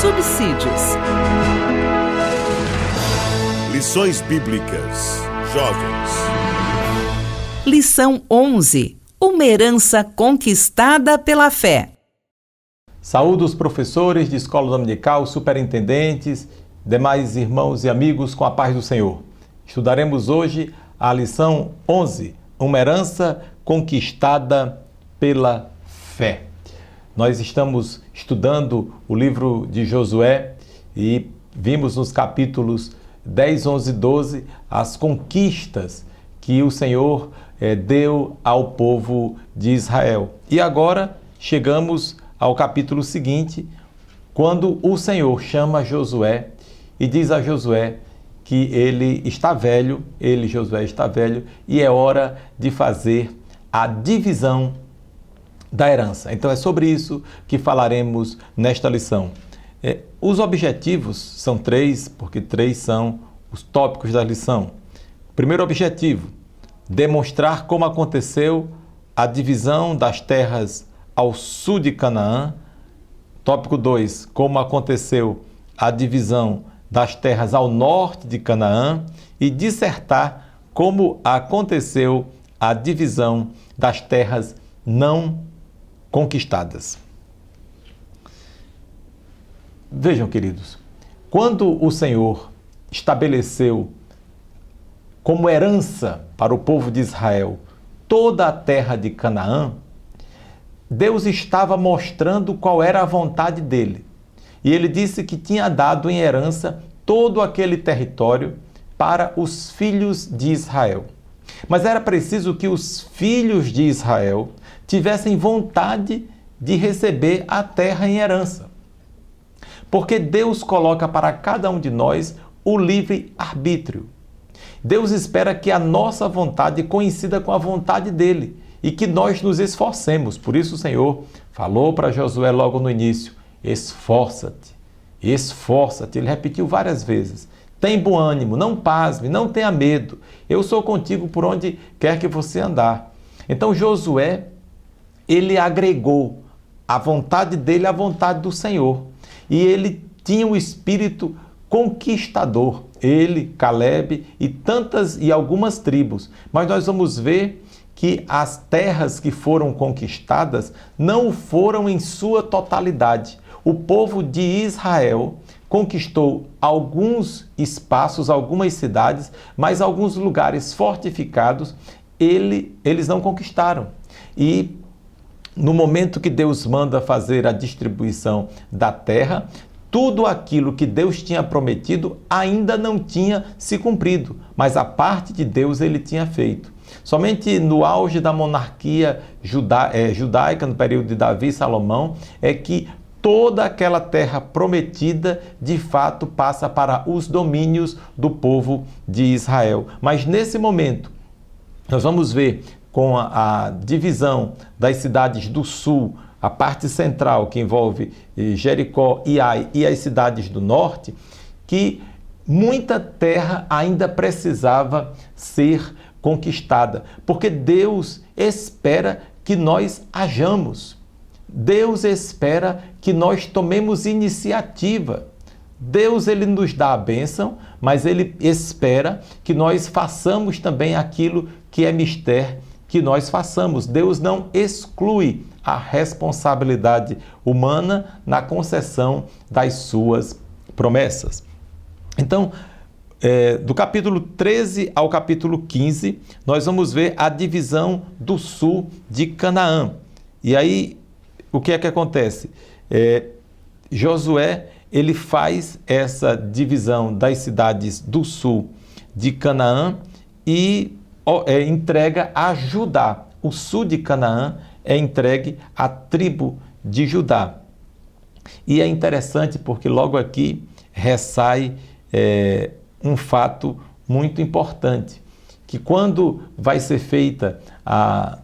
Subsídios. Lições Bíblicas. Jovens. Lição 11. Uma herança conquistada pela fé. Saúdo os professores de escola dominical, superintendentes, demais irmãos e amigos com a paz do Senhor. Estudaremos hoje a lição 11. Uma herança conquistada pela fé. Nós estamos estudando o livro de Josué e vimos nos capítulos 10, 11 e 12 as conquistas que o Senhor deu ao povo de Israel. E agora chegamos ao capítulo seguinte, quando o Senhor chama Josué e diz a Josué que Josué está velho, e é hora de fazer a divisão da herança. Então é sobre isso que falaremos nesta lição. Os objetivos são 3, porque 3 são os tópicos da lição. Primeiro objetivo, demonstrar como aconteceu a divisão das terras ao sul de Canaã. Tópico 2, como aconteceu a divisão das terras ao norte de Canaã. E dissertar como aconteceu a divisão das terras não conquistadas. Vejam, queridos, quando o Senhor estabeleceu como herança para o povo de Israel toda a terra de Canaã, Deus estava mostrando qual era a vontade dele. E ele disse que tinha dado em herança todo aquele território para os filhos de Israel. Mas era preciso que os filhos de Israel tivessem vontade de receber a terra em herança. Porque Deus coloca para cada um de nós o livre-arbítrio. Deus espera que a nossa vontade coincida com a vontade dele e que nós nos esforcemos. Por isso o Senhor falou para Josué logo no início: esforça-te, esforça-te. Ele repetiu várias vezes: tem bom ânimo, não pasme, não tenha medo. Eu sou contigo por onde quer que você andar. Então Josué, ele agregou a vontade dele à vontade do Senhor. E ele tinha um espírito conquistador. Ele, Caleb e algumas tribos. Mas nós vamos ver que as terras que foram conquistadas não foram em sua totalidade. O povo de Israel conquistou alguns espaços, algumas cidades, mas alguns lugares fortificados eles não conquistaram. E no momento que Deus manda fazer a distribuição da terra, tudo aquilo que Deus tinha prometido ainda não tinha se cumprido, mas a parte de Deus ele tinha feito. Somente no auge da monarquia judaica, no período de Davi e Salomão, é que toda aquela terra prometida, de fato, passa para os domínios do povo de Israel. Mas nesse momento, nós vamos ver com a divisão das cidades do sul, a parte central, que envolve Jericó e Ai, e as cidades do norte, que muita terra ainda precisava ser conquistada, porque Deus espera que nós hajamos. Deus espera que nós tomemos iniciativa. Deus ele nos dá a bênção, mas ele espera que nós façamos também aquilo que é mister que nós façamos. Deus não exclui a responsabilidade humana na concessão das suas promessas. Então, do capítulo 13 ao capítulo 15, nós vamos ver a divisão do sul de Canaã. E aí, o que é que acontece? Josué, ele faz essa divisão das cidades do sul de Canaã e entrega a Judá. O sul de Canaã é entregue à tribo de Judá. E é interessante porque logo aqui ressai um fato muito importante, que quando vai ser feita a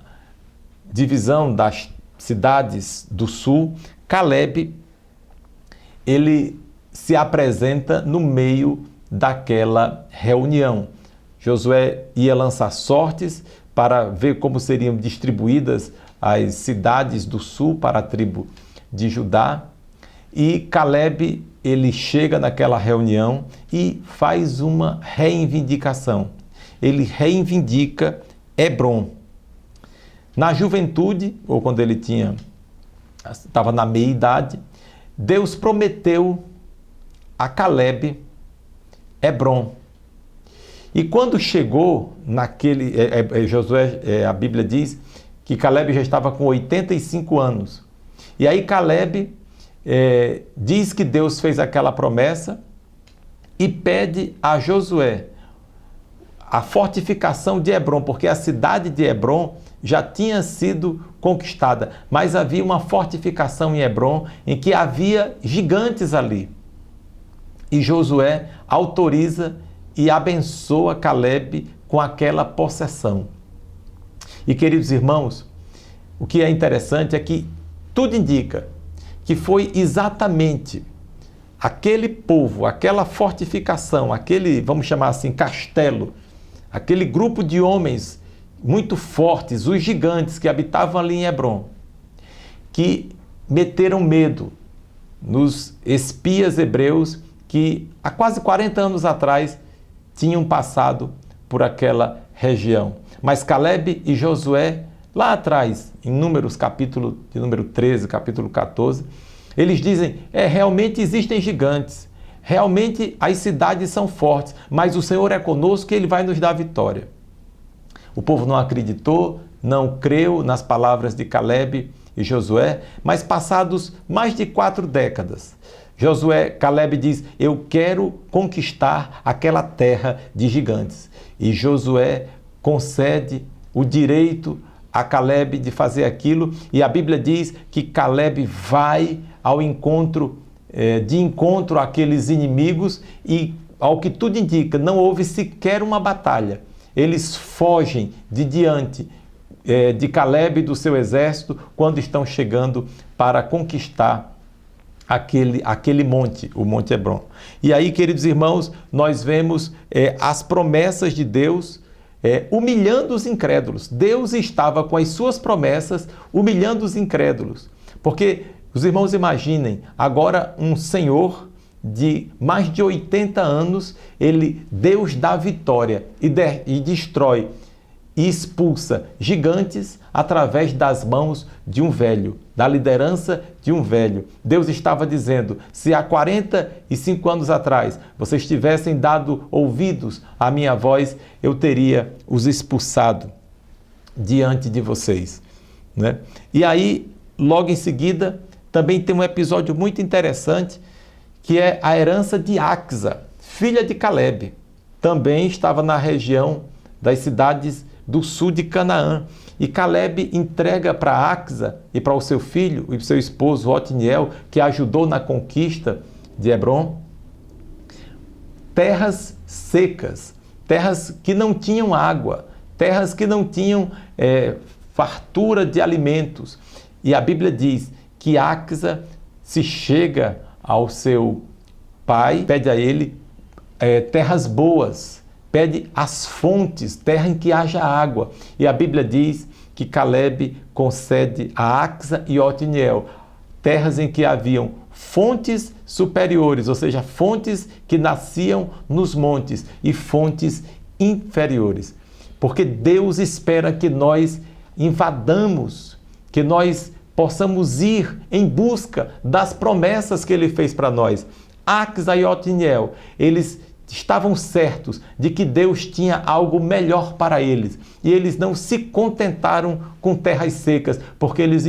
divisão das cidades do sul, Caleb, ele se apresenta no meio daquela reunião. Josué ia lançar sortes para ver como seriam distribuídas as cidades do sul para a tribo de Judá. E Caleb, ele chega naquela reunião e faz uma reivindicação. Ele reivindica Hebrom. Na juventude, ou quando ele estava na meia-idade, Deus prometeu a Caleb Hebrom. E quando chegou naquele... Josué, a Bíblia diz que Caleb já estava com 85 anos. E aí Caleb diz que Deus fez aquela promessa e pede a Josué a fortificação de Hebrom, porque a cidade de Hebrom já tinha sido conquistada, mas havia uma fortificação em Hebrom em que havia gigantes ali. E Josué autoriza e abençoa Caleb com aquela possessão. E, queridos irmãos, o que é interessante é que tudo indica que foi exatamente aquele povo, aquela fortificação, aquele, vamos chamar assim, castelo, aquele grupo de homens muito fortes, os gigantes que habitavam ali em Hebrom, que meteram medo nos espias hebreus que há quase 40 anos atrás tinham passado por aquela região. Mas Caleb e Josué, lá atrás, em Números, capítulo de número 13, capítulo 14, eles dizem, realmente existem gigantes, realmente as cidades são fortes, mas o Senhor é conosco e Ele vai nos dar vitória. O povo não acreditou, não creu nas palavras de Caleb e Josué, mas passados mais de 4 décadas, Caleb diz, eu quero conquistar aquela terra de gigantes. E Josué concede o direito a Caleb de fazer aquilo, e a Bíblia diz que Caleb vai ao encontro, de encontro àqueles inimigos, e ao que tudo indica, não houve sequer uma batalha. Eles fogem de diante de Caleb e do seu exército quando estão chegando para conquistar aquele monte, o Monte Hebrom. E aí, queridos irmãos, nós vemos as promessas de Deus humilhando os incrédulos. Deus estava com as suas promessas humilhando os incrédulos. Porque, os irmãos imaginem, agora um senhor de mais de 80 anos, Deus dá vitória e destrói e expulsa gigantes através das mãos de um velho, da liderança de um velho. Deus estava dizendo, se há 45 anos atrás vocês tivessem dado ouvidos à minha voz, eu teria os expulsado diante de vocês, né? E aí, logo em seguida, também tem um episódio muito interessante, que é a herança de Axa, filha de Caleb. Também estava na região das cidades do sul de Canaã. E Caleb entrega para Axa e para o seu filho e seu esposo Otniel, que ajudou na conquista de Hebrom, terras secas, terras que não tinham água, terras que não tinham fartura de alimentos. E a Bíblia diz que Axa se chega ao seu pai, pede a ele terras boas, pede as fontes, terra em que haja água. E a Bíblia diz que Caleb concede a Axa e Otniel terras em que haviam fontes superiores, ou seja, fontes que nasciam nos montes, e fontes inferiores. Porque Deus espera que nós invadamos, que nós possamos ir em busca das promessas que Ele fez para nós. Axa e Otniel, eles estavam certos de que Deus tinha algo melhor para eles. E eles não se contentaram com terras secas, porque eles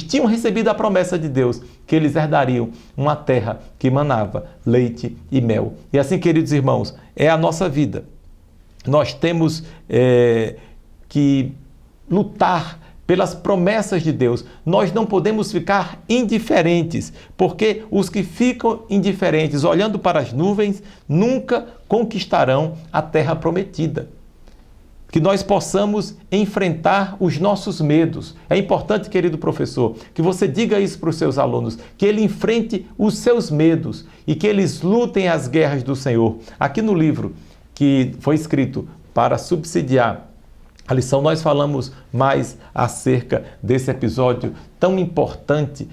tinham recebido a promessa de Deus, que eles herdariam uma terra que manava leite e mel. E assim, queridos irmãos, é a nossa vida. Nós temos que lutar pelas promessas de Deus. Nós não podemos ficar indiferentes, porque os que ficam indiferentes olhando para as nuvens nunca conquistarão a terra prometida. Que nós possamos enfrentar os nossos medos. É importante, querido professor, que você diga isso para os seus alunos, que ele enfrente os seus medos e que eles lutem as guerras do Senhor. Aqui no livro que foi escrito para subsidiar a lição, nós falamos mais acerca desse episódio tão importante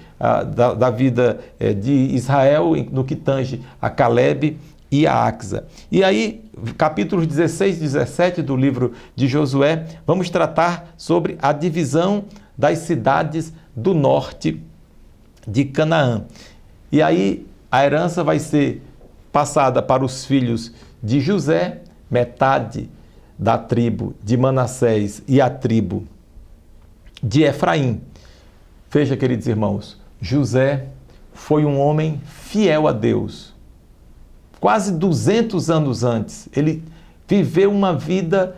da vida de Israel no que tange a Caleb e a Axa. E aí, capítulos 16 e 17 do livro de Josué, vamos tratar sobre a divisão das cidades do norte de Canaã. E aí, a herança vai ser passada para os filhos de José, metade da tribo de Manassés e a tribo de Efraim. Veja, queridos irmãos, José foi um homem fiel a Deus. Quase 200 anos antes, ele viveu uma vida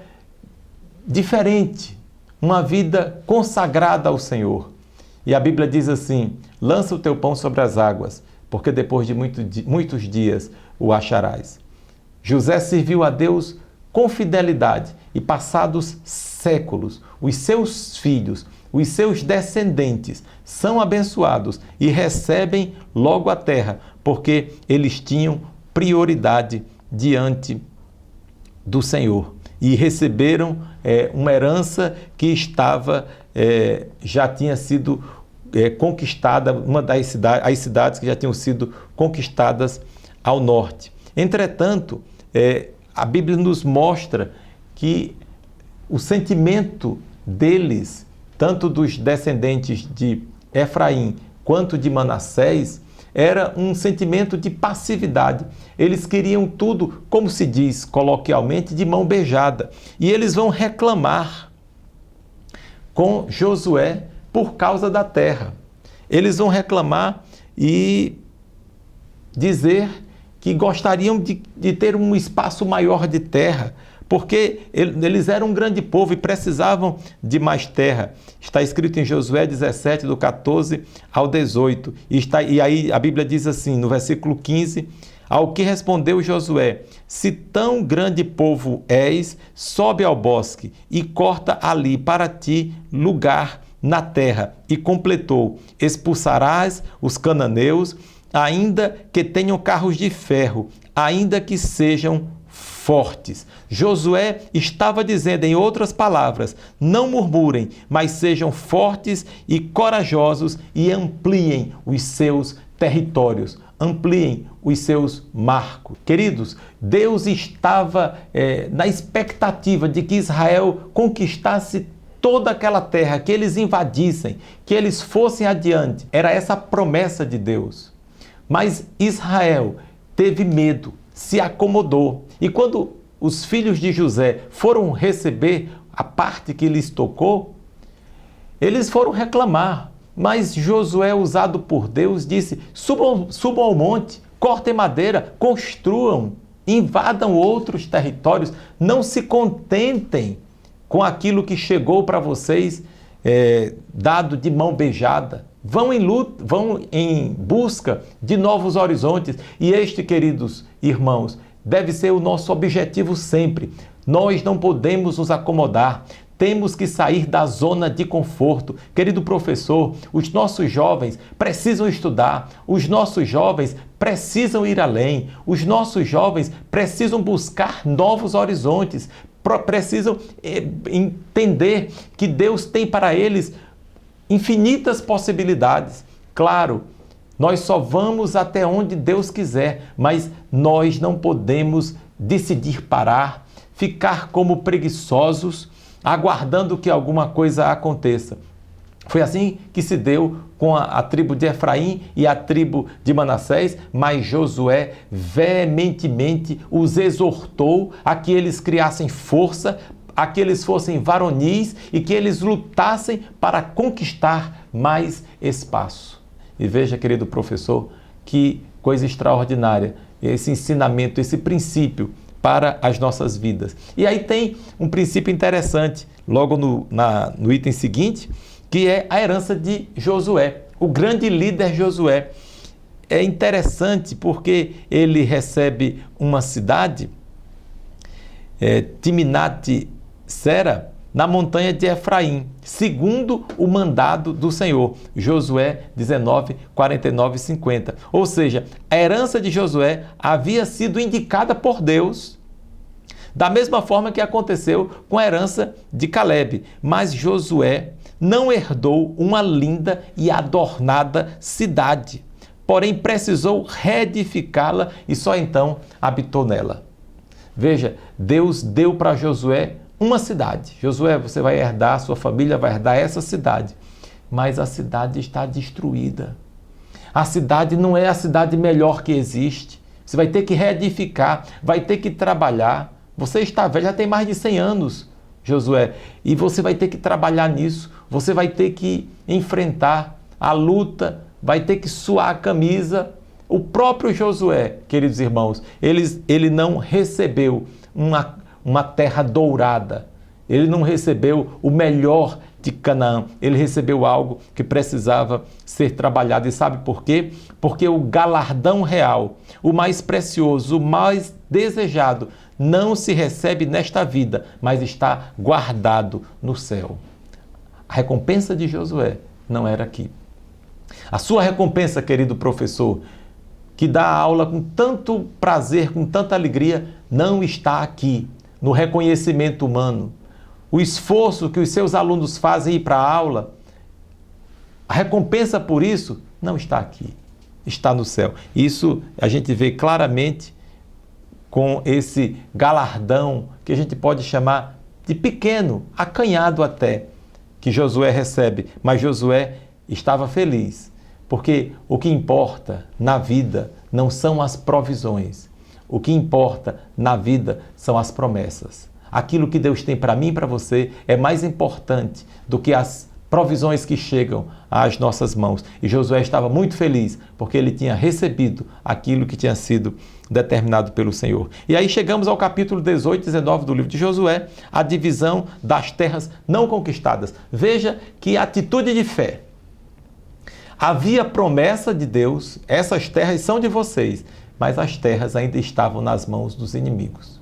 diferente, uma vida consagrada ao Senhor. E a Bíblia diz assim: lança o teu pão sobre as águas, porque depois de muitos dias o acharás. José serviu a Deus com fidelidade, e passados séculos, os seus filhos, os seus descendentes são abençoados e recebem logo a terra, porque eles tinham prioridade diante do Senhor e receberam uma herança que estava, já tinha sido conquistada, as cidades que já tinham sido conquistadas ao norte. Entretanto, a Bíblia nos mostra que o sentimento deles, tanto dos descendentes de Efraim quanto de Manassés, era um sentimento de passividade. Eles queriam tudo, como se diz coloquialmente, de mão beijada. E eles vão reclamar com Josué por causa da terra. Eles vão reclamar e dizer que gostariam de ter um espaço maior de terra, porque eles eram um grande povo e precisavam de mais terra. Está escrito em Josué 17, do 14 ao 18. E aí a Bíblia diz assim, no versículo 15, ao que respondeu Josué: se tão grande povo és, sobe ao bosque e corta ali para ti lugar na terra. E completou: expulsarás os cananeus, ainda que tenham carros de ferro, ainda que sejam fortes. Josué estava dizendo, em outras palavras, não murmurem, mas sejam fortes e corajosos e ampliem os seus territórios, ampliem os seus marcos. Queridos, Deus estava na expectativa de que Israel conquistasse toda aquela terra, que eles invadissem, que eles fossem adiante. Era essa a promessa de Deus. Mas Israel teve medo, se acomodou. E quando os filhos de José foram receber a parte que lhes tocou, eles foram reclamar. Mas Josué, usado por Deus, disse: subam ao monte, cortem madeira, construam, invadam outros territórios, não se contentem com aquilo que chegou para vocês dado de mão beijada. Vão em luta, vão em busca de novos horizontes. E este, queridos irmãos, deve ser o nosso objetivo sempre. Nós não podemos nos acomodar. Temos que sair da zona de conforto. Querido professor, os nossos jovens precisam estudar. Os nossos jovens precisam ir além. Os nossos jovens precisam buscar novos horizontes. Precisam entender que Deus tem para eles infinitas possibilidades. Claro, nós só vamos até onde Deus quiser, mas nós não podemos decidir parar, ficar como preguiçosos, aguardando que alguma coisa aconteça. Foi assim que se deu com a tribo de Efraim e a tribo de Manassés, mas Josué veementemente os exortou a que eles criassem força, a que eles fossem varonis e que eles lutassem para conquistar mais espaço. E veja, querido professor, que coisa extraordinária, esse ensinamento, esse princípio para as nossas vidas. E aí tem um princípio interessante, logo no item seguinte, que é a herança de Josué, o grande líder Josué. É interessante porque ele recebe uma cidade, Timnat-Sera, na montanha de Efraim, segundo o mandado do Senhor. Josué 19, 49 e 50. Ou seja, a herança de Josué havia sido indicada por Deus, da mesma forma que aconteceu com a herança de Caleb. Mas Josué não herdou uma linda e adornada cidade, porém precisou reedificá-la e só então habitou nela. Veja, Deus deu para Josué uma cidade. Josué, você vai herdar, sua família vai herdar essa cidade. Mas a cidade está destruída. A cidade não é a cidade melhor que existe. Você vai ter que reedificar, vai ter que trabalhar. Você está velho, já tem mais de 100 anos, Josué, e você vai ter que trabalhar nisso. Você vai ter que enfrentar a luta, vai ter que suar a camisa. O próprio Josué, queridos irmãos, ele não recebeu uma terra dourada. Ele não recebeu o melhor de Canaã. Ele recebeu algo que precisava ser trabalhado. E sabe por quê? Porque o galardão real, o mais precioso, o mais desejado, não se recebe nesta vida, mas está guardado no céu. A recompensa de Josué não era aqui. A sua recompensa, querido professor, que dá aula com tanto prazer, com tanta alegria, não está aqui, no reconhecimento humano. O esforço que os seus alunos fazem ir para a aula, a recompensa por isso não está aqui, está no céu. Isso a gente vê claramente com esse galardão que a gente pode chamar de pequeno, acanhado até, que Josué recebe. Mas Josué estava feliz, porque o que importa na vida não são as provisões. O que importa na vida são as promessas. Aquilo que Deus tem para mim e para você é mais importante do que as provisões que chegam às nossas mãos. E Josué estava muito feliz porque ele tinha recebido aquilo que tinha sido determinado pelo Senhor. E aí chegamos ao capítulo 18 e 19 do livro de Josué, a divisão das terras não conquistadas. Veja que atitude de fé. Havia promessa de Deus, essas terras são de vocês, mas as terras ainda estavam nas mãos dos inimigos.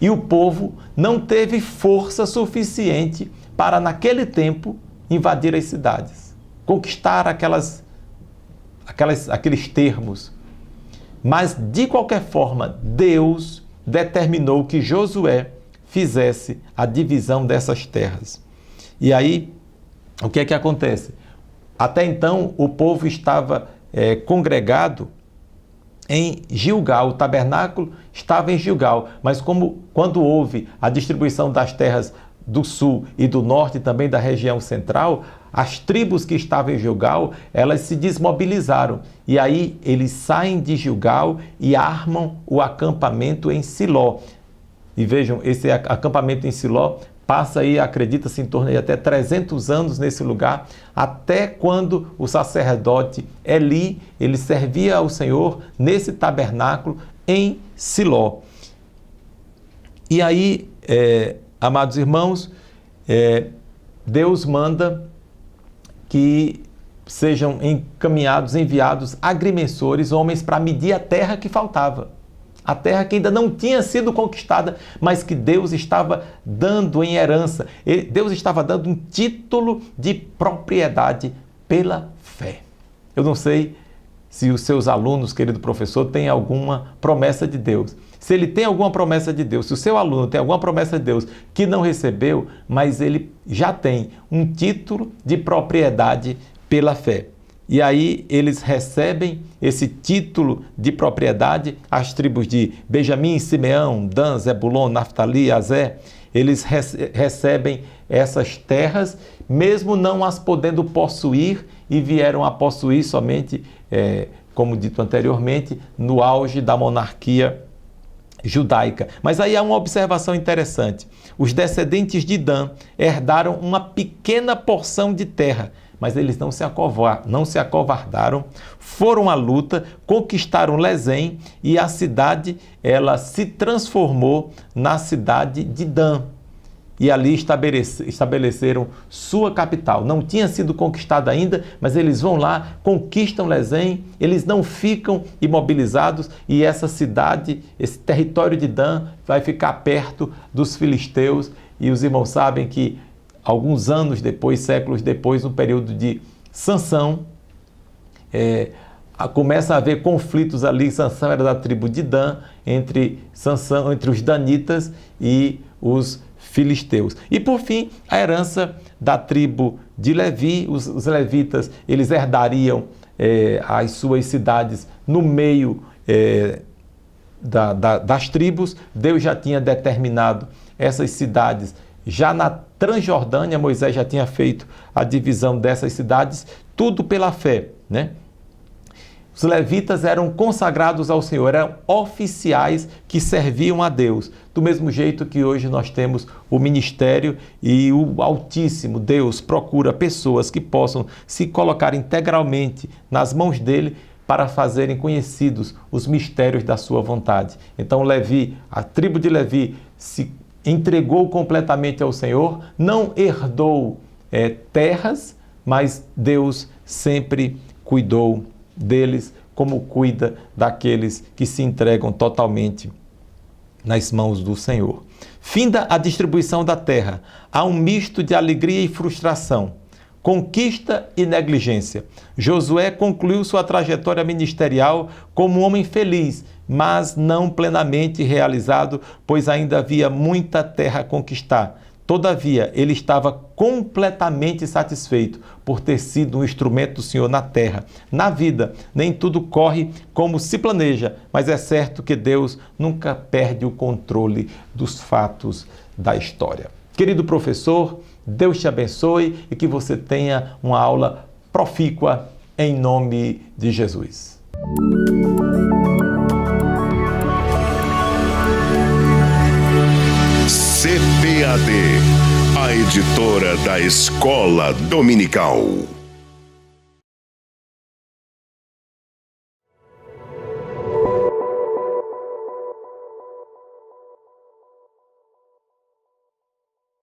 E o povo não teve força suficiente para, naquele tempo, invadir as cidades, conquistar aqueles termos. Mas, de qualquer forma, Deus determinou que Josué fizesse a divisão dessas terras. E aí, o que é que acontece? Até então, o povo estava congregado em Gilgal, o tabernáculo estava em Gilgal, mas quando houve a distribuição das terras do sul e do norte, também da região central, as tribos que estavam em Gilgal, elas se desmobilizaram. E aí eles saem de Gilgal e armam o acampamento em Siló. E vejam, esse acampamento em Siló passa aí, acredita-se, em torno de até 300 anos nesse lugar, até quando o sacerdote Eli, ele servia ao Senhor nesse tabernáculo em Siló. E aí, amados irmãos, Deus manda que sejam enviados agrimensores, homens, para medir a terra que faltava. A terra que ainda não tinha sido conquistada, mas que Deus estava dando em herança. Deus estava dando um título de propriedade pela fé. Eu não sei se os seus alunos, querido professor, têm alguma promessa de Deus. Se ele tem alguma promessa de Deus, se o seu aluno tem alguma promessa de Deus que não recebeu, mas ele já tem um título de propriedade pela fé. E aí eles recebem esse título de propriedade, as tribos de Benjamim, Simeão, Dan, Zebulon, Naftali, Aser, eles recebem essas terras, mesmo não as podendo possuir, e vieram a possuir somente, como dito anteriormente, no auge da monarquia judaica. Mas aí há uma observação interessante. Os descendentes de Dan herdaram uma pequena porção de terra, mas eles não se acovardaram, foram à luta, conquistaram Lesém e a cidade ela se transformou na cidade de Dan. E ali estabeleceram sua capital. Não tinha sido conquistada ainda, mas eles vão lá, conquistam Lesém, eles não ficam imobilizados e essa cidade, esse território de Dan vai ficar perto dos filisteus. E os irmãos sabem que alguns anos depois, séculos depois, no período de Sansão, começa a haver conflitos ali. Sansão era da tribo de Dan, entre os danitas e os filisteus. E por fim, a herança da tribo de Levi. Os levitas, eles herdariam as suas cidades no meio das tribos. Deus já tinha determinado essas cidades. Já na Transjordânia, Moisés já tinha feito a divisão dessas cidades, tudo pela fé, né? Os levitas eram consagrados ao Senhor, eram oficiais que serviam a Deus. Do mesmo jeito que hoje nós temos o ministério e o Altíssimo Deus procura pessoas que possam se colocar integralmente nas mãos dele para fazerem conhecidos os mistérios da sua vontade. Então Levi, a tribo de Levi se entregou completamente ao Senhor, não herdou terras, mas Deus sempre cuidou deles, como cuida daqueles que se entregam totalmente nas mãos do Senhor. Finda a distribuição da terra, há um misto de alegria e frustração, conquista e negligência. Josué concluiu sua trajetória ministerial como um homem feliz, mas não plenamente realizado, pois ainda havia muita terra a conquistar. Todavia, ele estava completamente satisfeito por ter sido um instrumento do Senhor na terra. Na vida, nem tudo corre como se planeja, mas é certo que Deus nunca perde o controle dos fatos da história. Querido professor, Deus te abençoe e que você tenha uma aula profícua em nome de Jesus. CPAD, a editora da Escola Dominical.